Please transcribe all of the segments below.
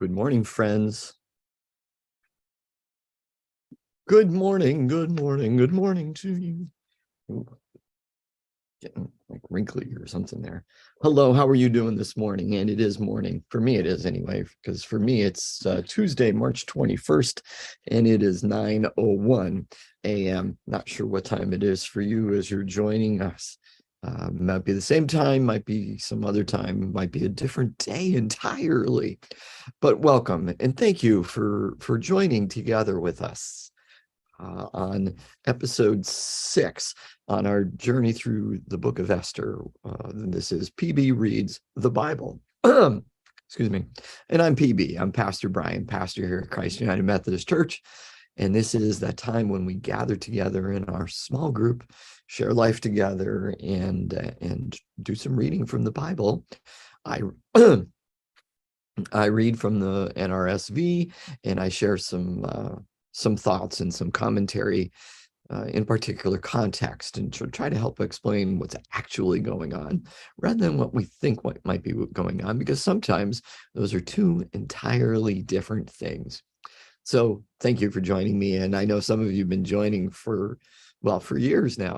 Good morning, friends. Good morning, good morning, good morning to you. Ooh, getting like wrinkly or something there. Hello, how are you doing this morning? And it is morning. For me, it is anyway, because for me, it's Tuesday, March 21st, and it is 9:01 a.m. Not sure what time it is for you as you're joining us. Might be the same time, might be some other time, might be a different day entirely. But welcome and thank you for joining together with us on episode 6 on our journey through the book of Esther. This is PB Reads the Bible. Excuse me. And I'm PB. I'm Pastor Brian, pastor here at Christ United Methodist Church. And this is that time when we gather together in our small group, share life together, and do some reading from the Bible. I I read from the NRSV, and I share some thoughts and some commentary in particular context, and try to help explain what's actually going on rather than what we think what might be going on, because sometimes those are two entirely different things. So thank you for joining me. And I know some of you have been joining for years now,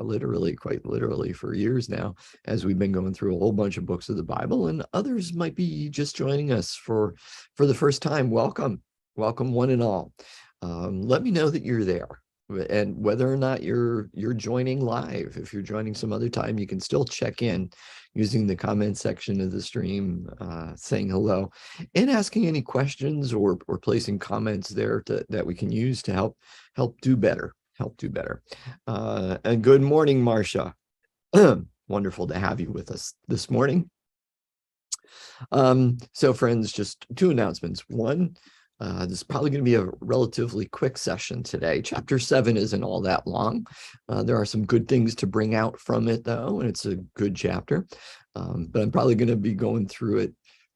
quite literally for years now, as we've been going through a whole bunch of books of the Bible, and others might be just joining us for the first time. Welcome one and all. Let me know that you're there, and whether or not you're joining live. If you're joining some other time, you can still check in using the comment section of the stream, saying hello and asking any questions or placing comments there that we can use to help do better. And good morning, Marcia. Wonderful to have you with us this morning. So friends, just two announcements. One, this is probably going to be a relatively quick session today. Chapter 7 isn't all that long. There are some good things to bring out from it, though, and it's a good chapter. But I'm probably going to be going through it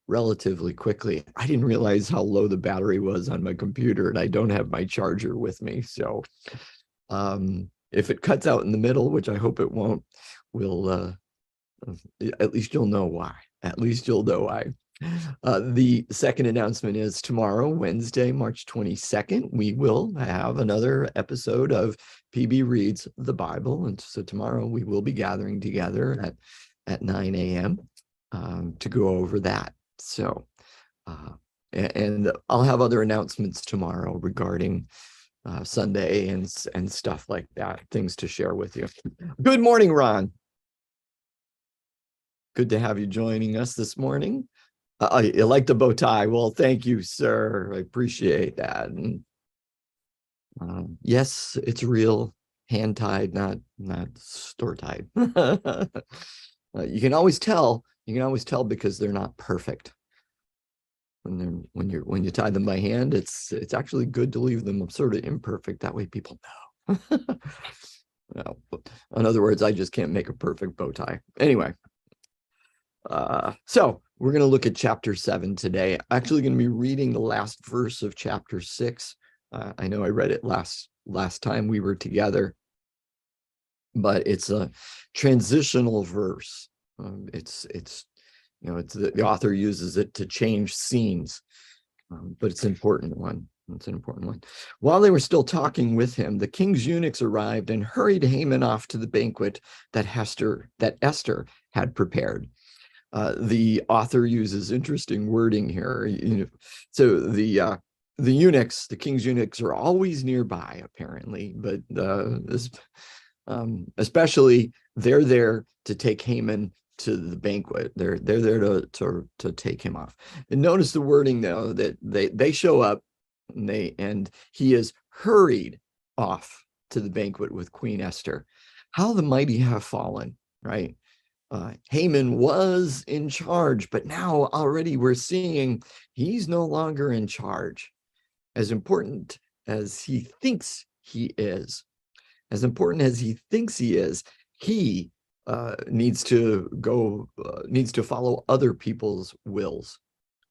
relatively quickly. I didn't realize how low the battery was on my computer, and I don't have my charger with me. So if it cuts out in the middle, which I hope it won't, we'll at least you'll know why. The second announcement is tomorrow, Wednesday, March 22nd, we will have another episode of PB Reads the Bible. And so tomorrow we will be gathering together at 9 a.m. To go over that. So, and I'll have other announcements tomorrow regarding Sunday and stuff like that, things to share with you. Good morning, Ron. Good to have you joining us this morning. I like the bow tie. Well, thank you, sir. I appreciate that. And, yes, it's real, hand tied, not store tied. You can always tell. Because they're not perfect. When you tie them by hand, it's actually good to leave them sort of imperfect. That way, people know. No, in other words, I just can't make a perfect bow tie. Anyway. So we're going to look at chapter 7 today. I'm actually going to be reading the last verse of chapter 6. I know I read it last time we were together, but it's a transitional verse. The author uses it to change scenes, but it's an important one. While they were still talking with him, the king's eunuchs arrived and hurried Haman off to the banquet that Esther had prepared. The author uses interesting wording here. So the eunuchs, the king's eunuchs, are always nearby, apparently, but especially they're there to take Haman to the banquet. They're there to take him off. And notice the wording, though, that they show up and he is hurried off to the banquet with Queen Esther. How the mighty have fallen, right? Haman was in charge, but now already we're seeing he's no longer in charge. As important as he thinks he is, he needs to follow other people's wills.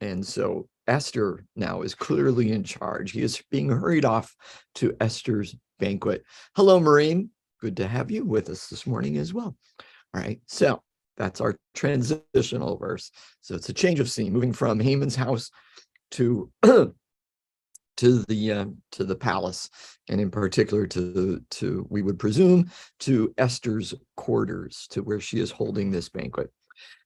And so Esther now is clearly in charge. He is being hurried off to Esther's banquet. Hello, Maureen. Good to have you with us this morning as well. All right, so that's our transitional verse. So it's a change of scene, moving from Haman's house to to the palace, and in particular to we would presume to Esther's quarters, to where she is holding this banquet.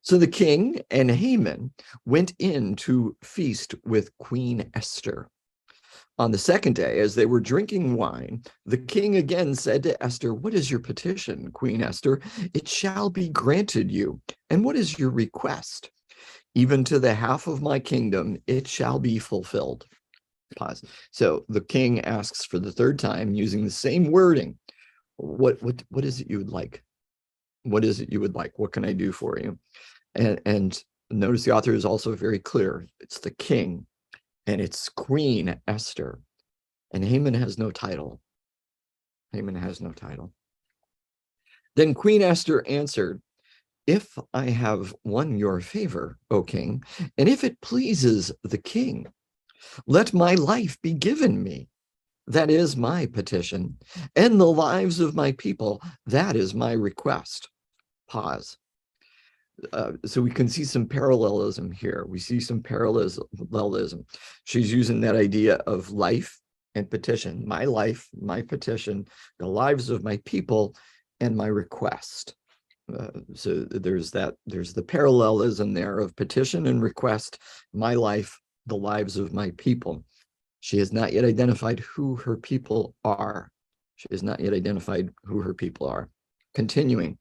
So the king and Haman went in to feast with Queen Esther. On the second day, as they were drinking wine, the king again said to Esther, "What is your petition, Queen Esther? It shall be granted you. And what is your request? Even to the half of my kingdom, it shall be fulfilled." Pause. So the king asks for the third time, using the same wording. What is it you would like? What is it you would like? What can I do for you? And notice the author is also very clear. It's the king, and it's Queen Esther. And Haman has no title. Haman has no title. Then Queen Esther answered, "If I have won your favor, O king, and if it pleases the king, let my life be given me. That is my petition. And the lives of my people, that is my request." Pause. So we can see some parallelism here. We see some parallelism. She's using that idea of life and petition. My life, my petition, the lives of my people, and my request. So there's the parallelism there of petition and request, my life, the lives of my people. She has not yet identified who her people are. She has not yet identified who her people are. Continuing,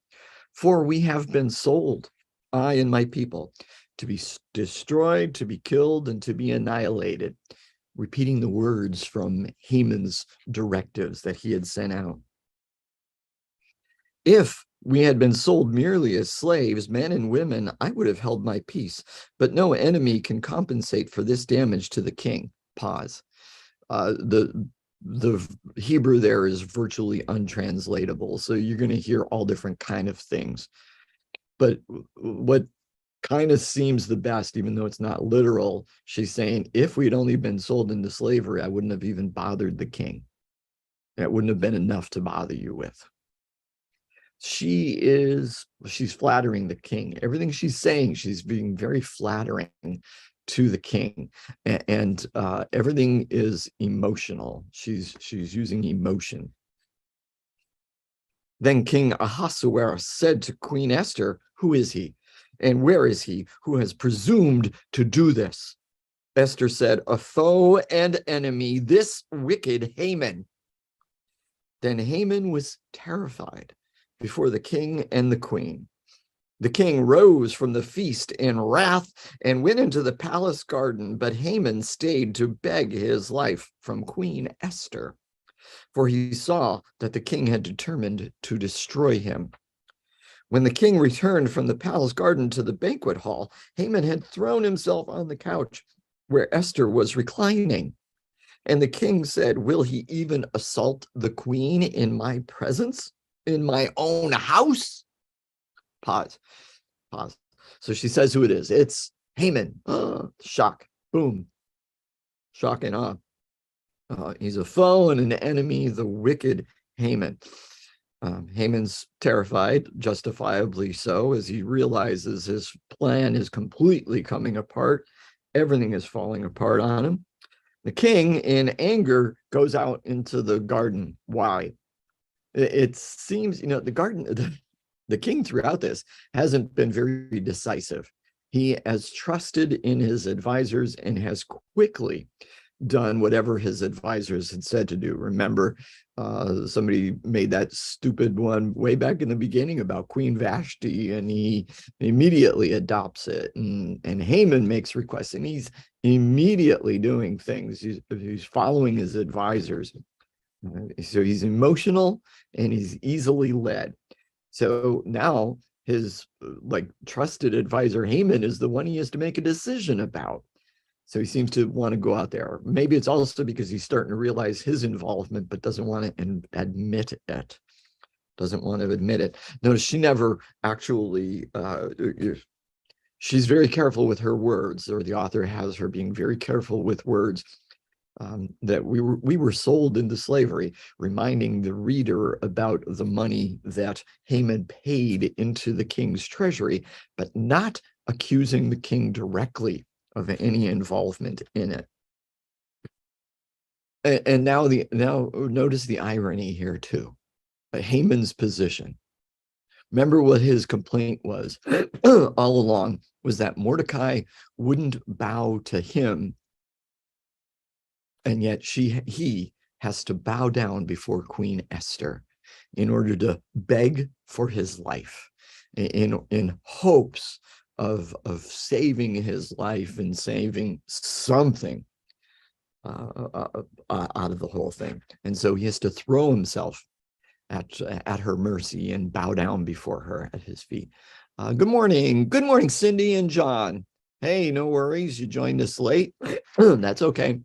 "For we have been sold, I and my people, to be destroyed, to be killed, and to be annihilated." Repeating the words from Haman's directives that he had sent out. "If we had been sold merely as slaves, men and women, I would have held my peace, but no enemy can compensate for this damage to the king." Pause. The Hebrew there is virtually untranslatable, so you're going to hear all different kind of things. But what kind of seems the best, even though it's not literal, she's saying, if we'd only been sold into slavery, I wouldn't have even bothered the king. That wouldn't have been enough to bother you with. She's flattering the king. Everything she's saying, she's being very flattering to the king, and everything is emotional. She's using emotion. Then King Ahasuerus said to Queen Esther, "Who is he? And where is he who has presumed to do this?" Esther said, "A foe and enemy, this wicked Haman." Then Haman was terrified before the king and the queen. The king rose from the feast in wrath and went into the palace garden, but Haman stayed to beg his life from Queen Esther, for he saw that the king had determined to destroy him. When the king returned from the palace garden to the banquet hall, Haman had thrown himself on the couch where Esther was reclining. And the king said, "Will he even assault the queen in my presence, in my own house?" Pause. So she says who it is. It's Haman. Shock. Boom. Shock and awe. He's a foe and an enemy, the wicked Haman. Haman's terrified, justifiably so, as he realizes his plan is completely coming apart. Everything is falling apart on him. The king, in anger, goes out into the garden. Why? It seems, the king throughout this hasn't been very decisive. He has trusted in his advisors and has quickly done whatever his advisors had said to do. Remember, somebody made that stupid one way back in the beginning about Queen Vashti, and he immediately adopts it. And Haman makes requests, and he's immediately doing things. He's following his advisors. So he's emotional and he's easily led. So now his trusted advisor Haman is the one he has to make a decision about. So he seems to want to go out there. Maybe it's also because he's starting to realize his involvement, but doesn't want to admit it. Doesn't want to admit it. Notice she never actually, she's very careful with her words, or the author has her being very careful with words. That we were sold into slavery, reminding the reader about the money that Haman paid into the king's treasury, but not accusing the king directly of any involvement in it. And now notice the irony here too. Haman's position. Remember what his complaint was all along, was that Mordecai wouldn't bow to him, and yet he has to bow down before Queen Esther in order to beg for his life, in hopes of saving his life and saving something out of the whole thing. And so he has to throw himself at her mercy and bow down before her at his feet. Good morning, Cindy and John. Hey, no worries, you joined us late. That's okay.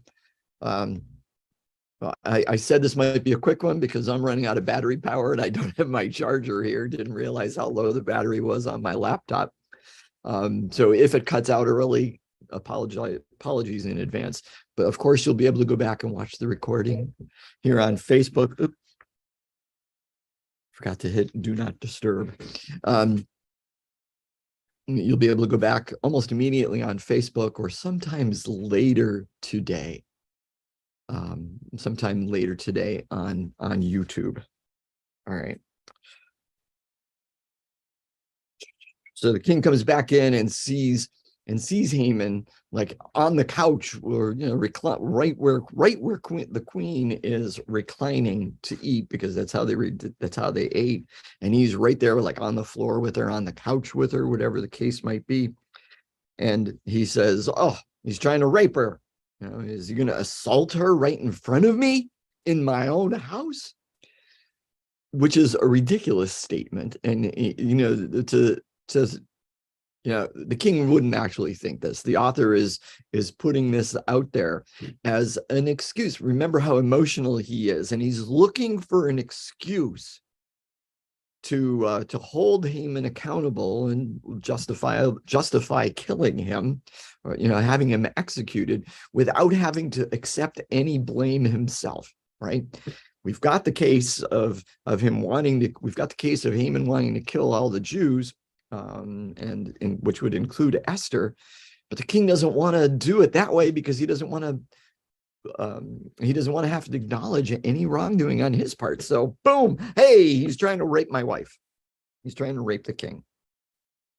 I said this might be a quick one because I'm running out of battery power and I don't have my charger here. Didn't realize how low the battery was on my laptop. So if it cuts out early, apologies in advance. But of course, you'll be able to go back and watch the recording here on Facebook. Oops. Forgot to hit do not disturb. You'll be able to go back almost immediately on Facebook, or sometimes later today. Sometime later today on YouTube. All right. So the king comes back in and sees Haman like on the couch, or right where the queen is reclining to eat, because that's how they ate, and he's right there like on the floor with her, on the couch with her, whatever the case might be. And he says, oh, he's trying to rape her. Is he going to assault her right in front of me in my own house? Which is a ridiculous statement. And the king wouldn't actually think this. The author is putting this out there as an excuse. Remember how emotional he is, and he's looking for an excuse to hold Haman accountable and justify killing him, or having him executed without having to accept any blame himself. Right? We've got the case of him wanting to. We've got the case of Haman wanting to kill all the Jews. Which would include Esther, but the king doesn't want to do it that way because he doesn't want to have to acknowledge any wrongdoing on his part. So boom, hey, he's trying to rape my wife. He's trying to rape the king.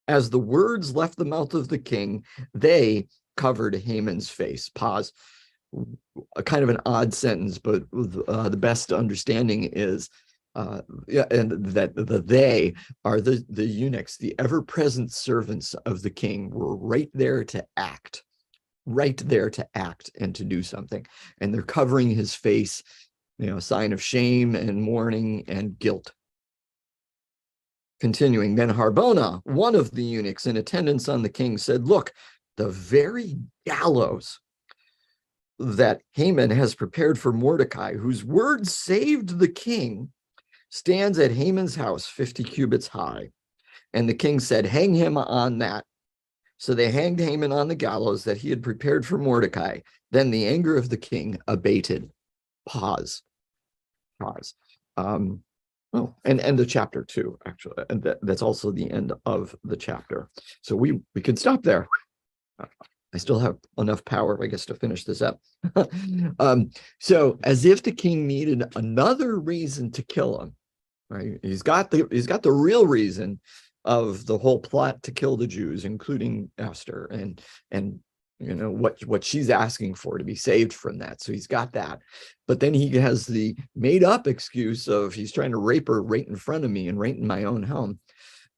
As the words left the mouth of the king, they covered Haman's face. Pause. A kind of an odd sentence, but the best understanding is and that they are the eunuchs, the ever-present servants of the king, were right there to act and to do something. And they're covering his face, a sign of shame and mourning and guilt. Continuing, then Harbona, one of the eunuchs in attendance on the king, said, look, the very gallows that Haman has prepared for Mordecai, whose word saved the king, stands at Haman's house 50 cubits high. And the king said, hang him on that. So they hanged Haman on the gallows that he had prepared for Mordecai. Then the anger of the king abated. Pause. And end of chapter 2, actually. And that's also the end of the chapter. So we can stop there. I still have enough power, I guess, to finish this up. So as if the king needed another reason to kill him, right? He's got the real reason of the whole plot to kill the Jews, including Esther, and what she's asking for, to be saved from that. So he's got that. But then he has the made up excuse of he's trying to rape her right in front of me and right in my own home.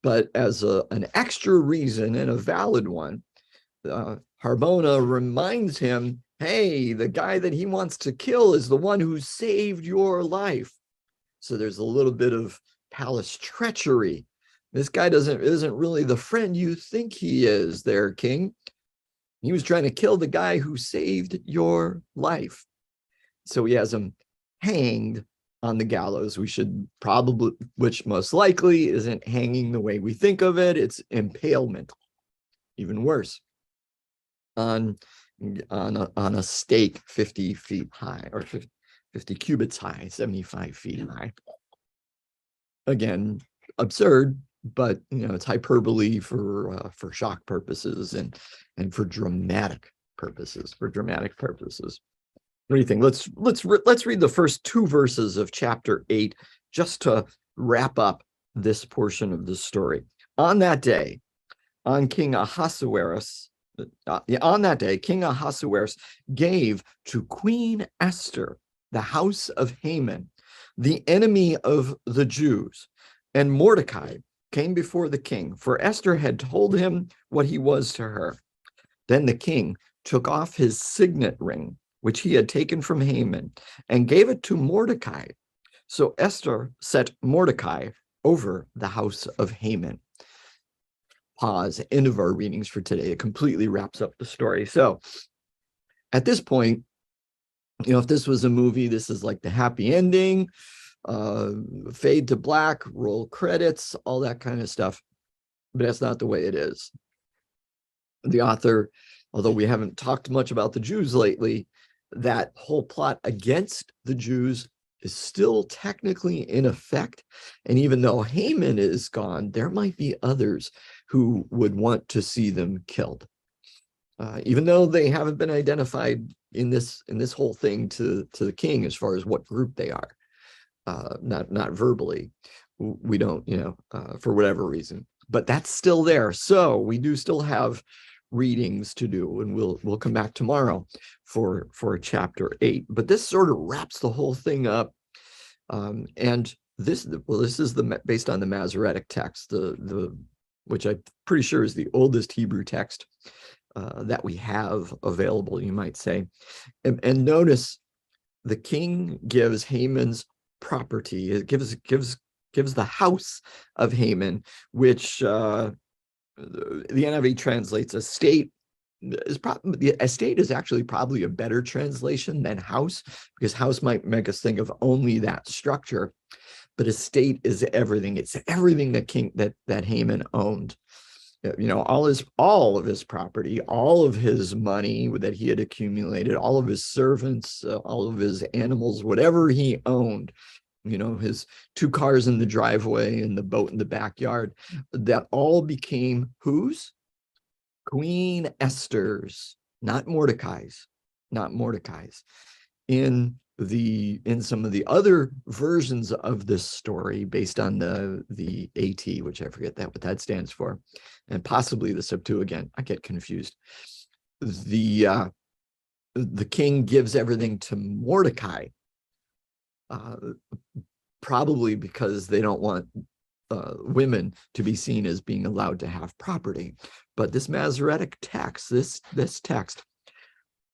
But as an extra reason, and a valid one, Harbona reminds him, hey, the guy that he wants to kill is the one who saved your life. So there's a little bit of palace treachery. This guy isn't really the friend you think he is there, king. He was trying to kill the guy who saved your life. So he has him hanged on the gallows. We should probably, which most likely isn't hanging the way we think of it. It's impalement, even worse, on a stake 50 feet high, or 50 cubits high, 75 feet high. Again, absurd, but it's hyperbole for shock purposes and for dramatic purposes. What do you think? Let's read the first two verses of chapter 8 just to wrap up this portion of the story. On that day, King Ahasuerus gave to Queen Esther the house of Haman, the enemy of the Jews, and Mordecai came before the king, for Esther had told him what he was to her. Then the king took off his signet ring, which he had taken from Haman, and gave it to Mordecai. So Esther set Mordecai over the house of Haman. Pause. End of our readings for today. It completely wraps up the story. So at this point, if this was a movie, this is like the happy ending, fade to black, roll credits, all that kind of stuff. But that's not the way it is. The author, although we haven't talked much about the Jews lately, that whole plot against the Jews is still technically in effect. And even though Haman is gone, there might be others who would want to see them killed. Even though they haven't been identified in this whole thing to the king as far as what group they are, not verbally, we don't, for whatever reason, but that's still there. So we do still have readings to do, and we'll come back tomorrow for chapter 8. But this sort of wraps the whole thing up, and this is based on the Masoretic text, which I'm pretty sure is the oldest Hebrew text that we have available, you might say. And notice the king gives Haman's property. It gives the house of Haman, which the NIV translates estate. Estate is actually probably a better translation than house, because house might make us think of only that structure, but estate is everything. It's everything that Haman owned. All of his property, all of his money that he had accumulated, all of his servants, all of his animals, whatever he owned, his 2 cars in the driveway and the boat in the backyard, that all became whose? Queen Esther's, not Mordecai's. In some of the other versions of this story, based on the AT, which I forget what that stands for, and possibly the Septuagint, I get confused. The king gives everything to Mordecai, probably because they don't want women to be seen as being allowed to have property. But this Masoretic text, this text,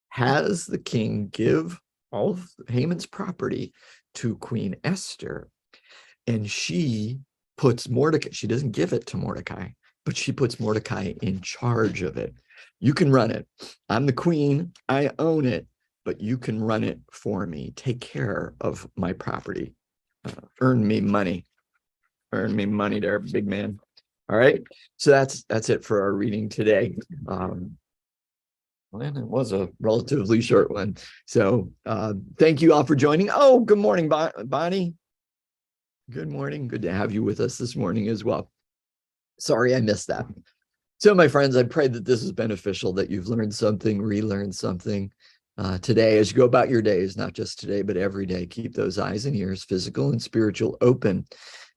has the king give all of Haman's property to Queen Esther, and she puts Mordecai, she doesn't give it to Mordecai, but she puts Mordecai in charge of it. You can run it. I'm the queen, I own it, but you can run it for me. Take care of my property. Earn me money there, big man. All right, so that's it for our reading today. And it was a relatively short one. So thank you all for joining. Oh, good morning, Bonnie. Good morning. Good to have you with us this morning as well. Sorry I missed that. So my friends, I pray that this is beneficial, that you've learned something, relearned something today as you go about your days, not just today, but every day. Keep those eyes and ears, physical and spiritual, open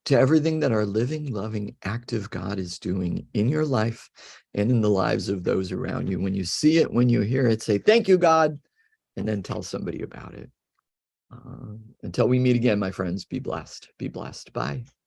to everything that our living, loving, active God is doing in your life and in the lives of those around you. When you see it, when you hear it, say, thank you, God, and then tell somebody about it. Until we meet again, my friends, be blessed. Be blessed. Bye.